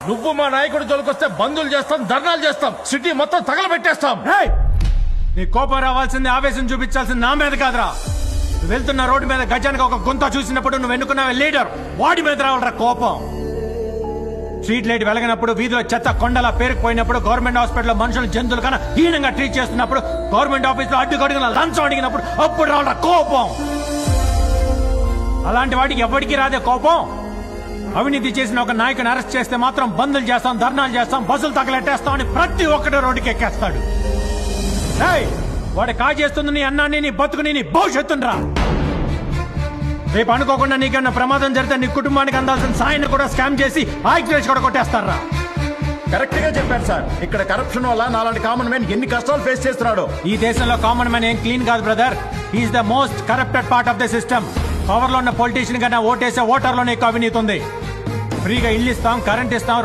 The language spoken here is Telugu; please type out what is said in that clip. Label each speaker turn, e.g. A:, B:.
A: నువ్వు మా నాయకుడి జోలికొస్తే బంధువులు చేస్తాం, ధర్నాలు చేస్తాం, సిటీ మొత్తం తగలబెట్టేస్తాం.
B: రేయ్! నీ కోపం రావాల్సింది, ఆవేశం చూపించాల్సింది నా మీద కాదురా. నువ్వు వెళ్తున్న రోడ్డు మీద గజానికి ఒక గుంత చూసినప్పుడు నువ్వు ఎన్నుకున్నావే లీడర్, వాడి మీద రావాలరా కోపం. స్ట్రీట్ లైట్ వెలగనప్పుడు, వీధిలో చెత్త కొండలా పేరుకుపోయినప్పుడు, గవర్నమెంట్ హాస్పిటల్లో మనుషులు జంతువుల కన్నా హీనంగా ట్రీట్ చేస్తున్నప్పుడు, గవర్నమెంట్ ఆఫీస్ లో అడ్డుగడుగున లంచం అడిగినప్పుడు అప్పుడు రావాలరా కోపం. అలాంటి వాడికి ఎవరికి రాదే కోపం. అవినీతి చేసిన ఒక నాయకుని అరెస్ట్ చేస్తే మాత్రం బంధులు చేస్తాం, ధర్నాలు చేస్తాం, బస్సులు తగలెట్టేస్తాం అని ప్రతి ఒక్కటి రోడ్డుకి ఎక్కేస్తాడు. వాడు కాజేస్తుంది నీ అన్నాన్ని, నీ బతుకుని, నీ భవిష్యత్తురా. రేపు అనుకోకుండా నీకన్నా ప్రమాదం జరిగితే నీ కుటుంబానికి అందాల్సిన సాయాన్ని కూడా స్కామ్ చేసి ఆక్సిడెంట్స్ కూడా కొట్టేస్తారా.
A: కరెక్ట్ గా చెప్పారు సార్. ఇక్కడ కరప్షన్ వల్ల నాలాంటి కామన్ మ్యాన్ ఎన్ని కష్టాలు ఫేస్ చేస్తున్నాడు.
B: ఈ దేశంలో కామన్ మ్యాన్ ఏం క్లీన్ కాదు brother. He's the most corrupted part of the system. Power లో ఉన్న పొలిటీషియన్ కన్నా ఓటేసే ఓటర్లోనే ఎక్కువ అవినీతి ఉంది. ఫ్రీగా ఇల్లు ఇస్తాం, కరెంట్ ఇస్తాం,